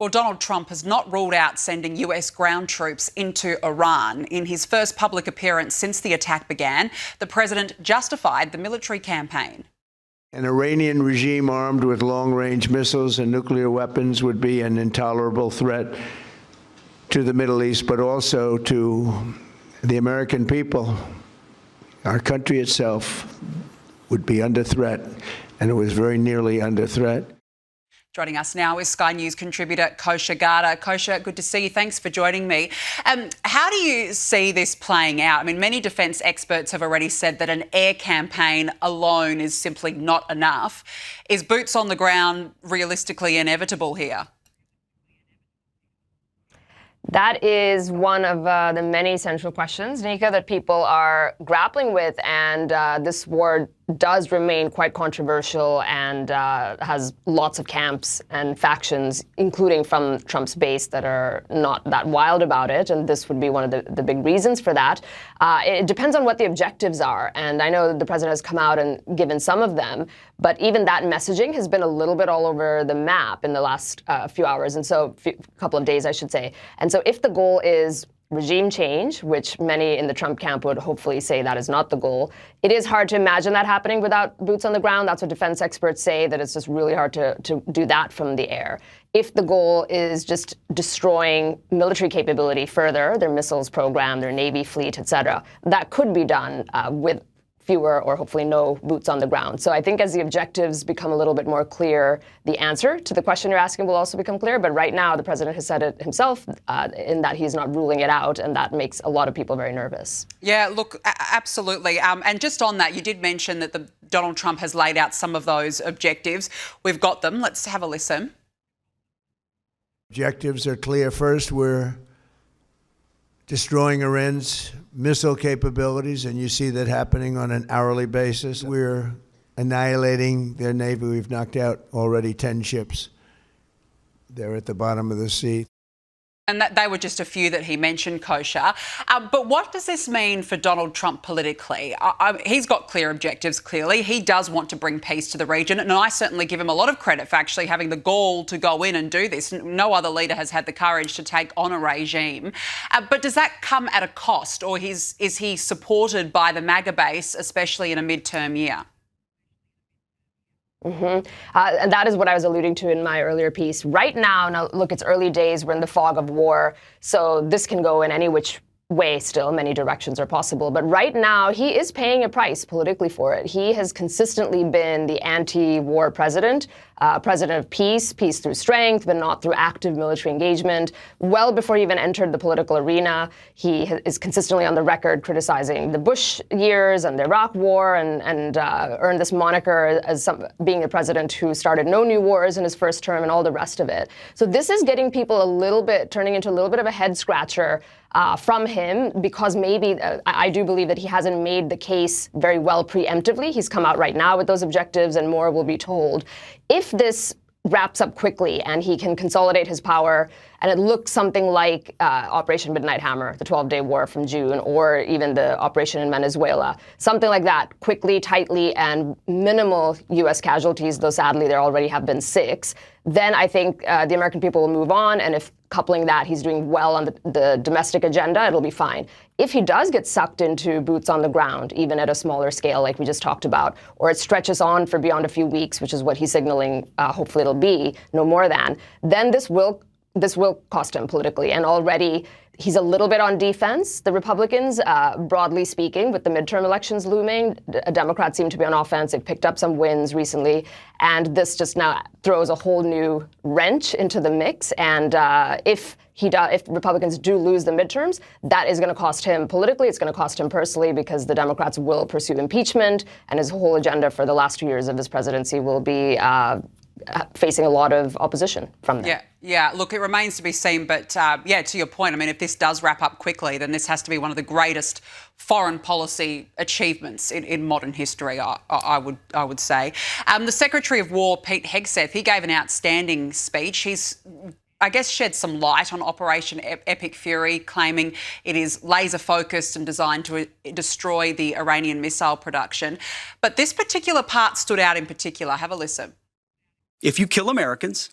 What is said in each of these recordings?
Well, Donald Trump has not ruled out sending US ground troops into Iran. In his first public appearance since the attack began, the president justified the military campaign. An Iranian regime armed with long-range missiles and nuclear weapons would be an intolerable threat to the Middle East, but also to the American people. Our country itself would be under threat, and it was very nearly under threat. Joining us now is Sky News contributor Kosha Gada. Kosha, good to see you. Thanks for joining me. How do you see this playing out? I mean, many defence experts have already said that an air campaign alone is simply not enough. Is boots on the ground realistically inevitable here? That is one of the many central questions, Nika, that people are grappling with. And this war does remain quite controversial and has lots of camps and factions, including from Trump's base, that are not that wild about it. And this would be one of the big reasons for that. It depends on what the objectives are. And I know the president has come out and given some of them, but even that messaging has been a little bit all over the map in the last few hours. And so couple of days, I should say. And so if the goal is regime change, which many in the Trump camp would hopefully say that is not the goal, it is hard to imagine that happening without boots on the ground. That's what defense experts say, that it's just really hard to do that from the air. If the goal is just destroying military capability further, their missiles program, their Navy fleet, et cetera, that could be done with fewer or hopefully no boots on the ground. So I think as the objectives become a little bit more clear, the answer to the question you're asking will also become clear. But right now, the president has said it himself in that he's not ruling it out, and that makes a lot of people very nervous. Yeah, look, absolutely. And just on that, you did mention that Donald Trump has laid out some of those objectives. We've got them. Let's have a listen. Objectives are clear. First, we're destroying Iran's missile capabilities, and you see that happening on an hourly basis. We're annihilating their Navy. We've knocked out already 10 ships. They're at the bottom of the sea. And they were just a few that he mentioned, Kosha. But what does this mean for Donald Trump politically? He's got clear objectives, clearly. He does want to bring peace to the region. And I certainly give him a lot of credit for actually having the gall to go in and do this. No other leader has had the courage to take on a regime. But does that come at a cost? Or is he supported by the MAGA base, especially in a midterm year? And that is what I was alluding to in my earlier piece. Right now, look, it's early days. We're in the fog of war. So this can go in any which way still. Many directions are possible. But right now, he is paying a price politically for it. He has consistently been the anti-war president, president of peace, peace through strength, but not through active military engagement. Well before he even entered the political arena, he is consistently on the record criticizing the Bush years and the Iraq war and earned this moniker as being the president who started no new wars in his first term and all the rest of it. So this is getting people turning into a little bit of a head scratcher from him, because maybe I do believe that he hasn't made the case very well preemptively. He's come out right now with those objectives, and more will be told. If this wraps up quickly and he can consolidate his power, and it looks something like Operation Midnight Hammer, the 12-day war from June, or even the operation in Venezuela, something like that, quickly, tightly, and minimal U.S. casualties, though sadly there already have been 6, then I think the American people will move on. And if coupling that, he's doing well on the domestic agenda, it'll be fine. If he does get sucked into boots on the ground, even at a smaller scale like we just talked about, or it stretches on for beyond a few weeks, which is what he's signaling, hopefully it'll be, no more than, then this will cost him politically. And already he's a little bit on defense. The Republicans, broadly speaking, with the midterm elections looming, Democrats seem to be on offense. They've picked up some wins recently. And this just now throws a whole new wrench into the mix. And if Republicans do lose the midterms, that is going to cost him politically. It's going to cost him personally, because the Democrats will pursue impeachment, and his whole agenda for the last 2 years of his presidency will be facing a lot of opposition from them. Yeah. Look, it remains to be seen. But, to your point, I mean, if this does wrap up quickly, then this has to be one of the greatest foreign policy achievements in modern history, I would say. The Secretary of War, Pete Hegseth, he gave an outstanding speech. He's, I guess, shed some light on Operation Epic Fury, claiming it is laser-focused and designed to destroy the Iranian missile production. But this particular part stood out in particular. Have a listen. If you kill Americans,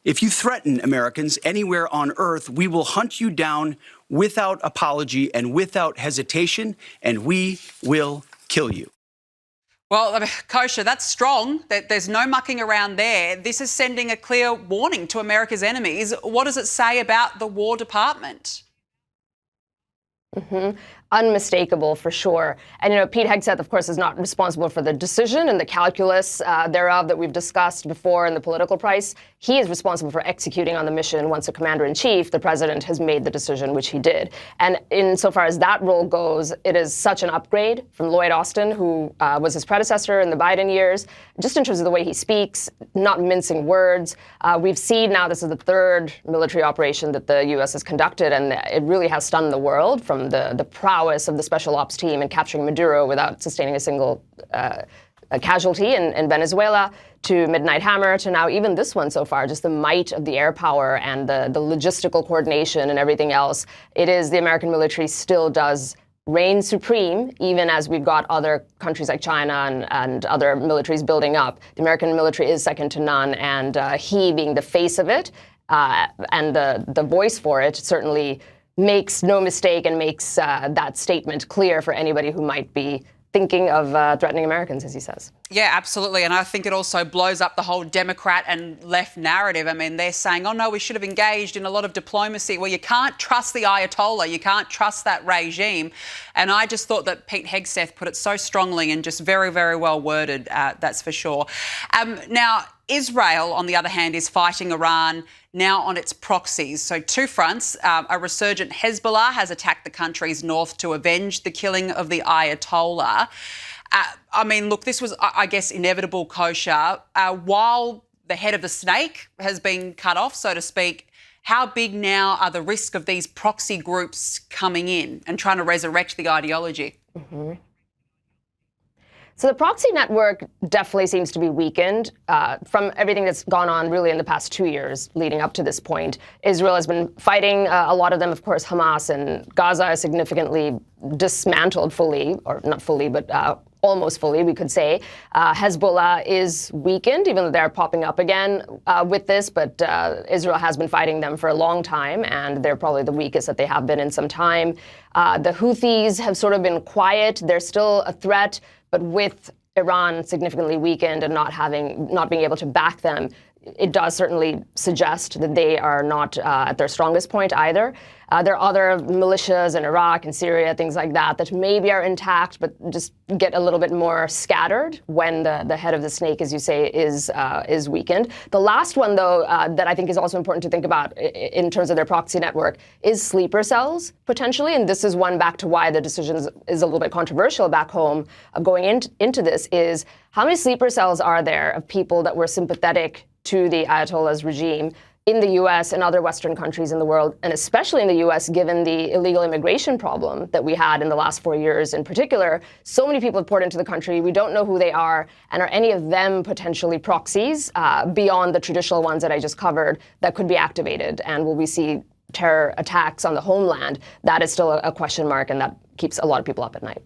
If you threaten Americans anywhere on earth, we will hunt you down without apology and without hesitation, and we will kill you. Well, Kosha, that's strong. There's no mucking around there. This is sending a clear warning to America's enemies. What does it say about the War Department? Unmistakable for sure. And, Pete Hegseth, of course, is not responsible for the decision and the calculus thereof that we've discussed before in the political price. He is responsible for executing on the mission once a commander-in-chief, the president, has made the decision, which he did. And insofar as that role goes, it is such an upgrade from Lloyd Austin, who was his predecessor in the Biden years, just in terms of the way he speaks, not mincing words. We've seen now this is the third military operation that the U.S. has conducted, and it really has stunned the world, from the prowess of the special ops team in capturing Maduro without sustaining a single casualty in Venezuela, to Midnight Hammer, to now even this one so far, just the might of the air power and the logistical coordination and everything else. It is the American military still does reign supreme, even as we've got other countries like China and other militaries building up. The American military is second to none, and he being the face of it and the voice for it certainly makes no mistake and makes that statement clear for anybody who might be thinking of threatening Americans, as he says. Yeah, absolutely. And I think it also blows up the whole Democrat and left narrative. I mean, they're saying, oh, no, we should have engaged in a lot of diplomacy. Well, you can't trust the Ayatollah. You can't trust that regime. And I just thought that Pete Hegseth put it so strongly and just very, very well worded, that's for sure. Now, Israel, on the other hand, is fighting Iran now on its proxies. So two fronts. A resurgent Hezbollah has attacked the country's north to avenge the killing of the Ayatollah. I mean, look, this was, I guess, inevitable, Kosha. While the head of the snake has been cut off, so to speak, how big now are the risk of these proxy groups coming in and trying to resurrect the ideology? Mm-hmm. So the proxy network definitely seems to be weakened from everything that's gone on really in the past 2 years leading up to this point. Israel has been fighting a lot of them, of course, Hamas, and Gaza is significantly dismantled fully, or not fully, but almost fully, we could say. Hezbollah is weakened, even though they're popping up again with this, but Israel has been fighting them for a long time, and they're probably the weakest that they have been in some time. The Houthis have sort of been quiet. They're still a threat, but with Iran significantly weakened and not being able to back them, it does certainly suggest that they are not at their strongest point either. There are other militias in Iraq and Syria, things like that, that maybe are intact, but just get a little bit more scattered when the head of the snake, as you say, is weakened. The last one, though, that I think is also important to think about in terms of their proxy network is sleeper cells, potentially. And this is one back to why the decision is a little bit controversial back home of going into this, is how many sleeper cells are there of people that were sympathetic to the Ayatollah's regime in the U.S. and other Western countries in the world, and especially in the U.S., given the illegal immigration problem that we had in the last 4 years in particular. So many people have poured into the country. We don't know who they are. And are any of them potentially proxies beyond the traditional ones that I just covered that could be activated? And will we see terror attacks on the homeland? That is still a question mark, and that keeps a lot of people up at night.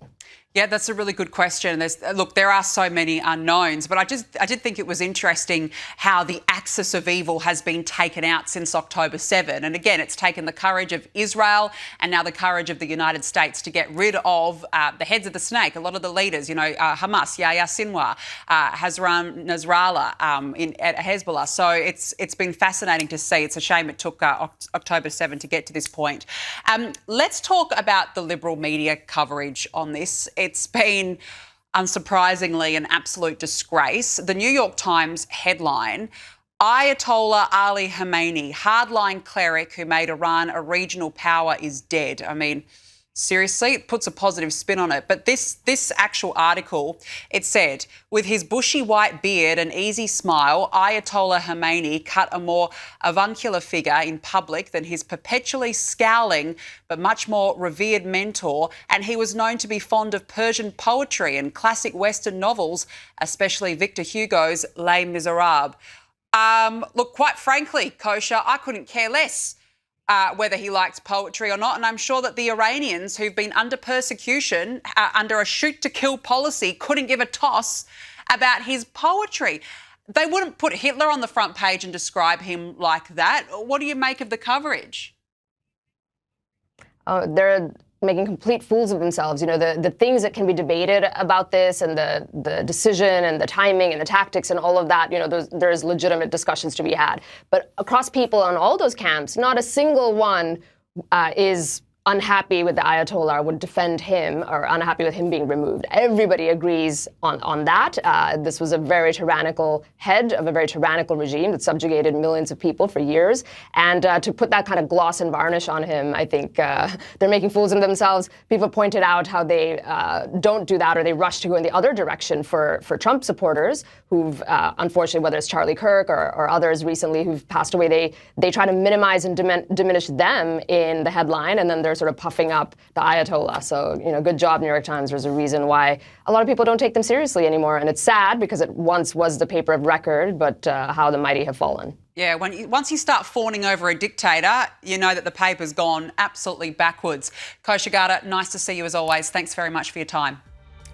Yeah, that's a really good question. There are so many unknowns, but I did think it was interesting how the axis of evil has been taken out since October 7. And again, it's taken the courage of Israel and now the courage of the United States to get rid of the heads of the snake, a lot of the leaders, Hamas, Yahya Sinwar, Hazram Nasrallah at Hezbollah. So it's been fascinating to see. It's a shame it took October 7 to get to this point. Let's talk about the Liberal media coverage on this. It's been, unsurprisingly, an absolute disgrace. The New York Times headline, Ayatollah Ali Khamenei, hardline cleric who made Iran a regional power, is dead. I mean, seriously, it puts a positive spin on it. But this actual article, it said, with his bushy white beard and easy smile, Ayatollah Khamenei cut a more avuncular figure in public than his perpetually scowling but much more revered mentor, and he was known to be fond of Persian poetry and classic Western novels, especially Victor Hugo's Les Miserables. Look, quite frankly, Kosha, I couldn't care less whether he liked poetry or not. And I'm sure that the Iranians who've been under persecution, under a shoot-to-kill policy, couldn't give a toss about his poetry. They wouldn't put Hitler on the front page and describe him like that. What do you make of the coverage? They're making complete fools of themselves. You know, the things that can be debated about this and the decision and the timing and the tactics and all of that, you know, there's legitimate discussions to be had. But across people on all those camps, not a single one is unhappy with the Ayatollah, would defend him, or unhappy with him being removed. Everybody agrees on that. This was a very tyrannical head of a very tyrannical regime that subjugated millions of people for years. And to put that kind of gloss and varnish on him, I think they're making fools of themselves. People pointed out how they don't do that, or they rush to go in the other direction for Trump supporters who've, unfortunately, whether it's Charlie Kirk or others recently who've passed away, they try to minimize and diminish them in the headline, and then they're sort of puffing up the Ayatollah. So, you know, good job, New York Times. There's a reason why a lot of people don't take them seriously anymore. And it's sad because it once was the paper of record, but how the mighty have fallen. Yeah, once you start fawning over a dictator, you know that the paper's gone absolutely backwards. Kosha Gada, nice to see you as always. Thanks very much for your time.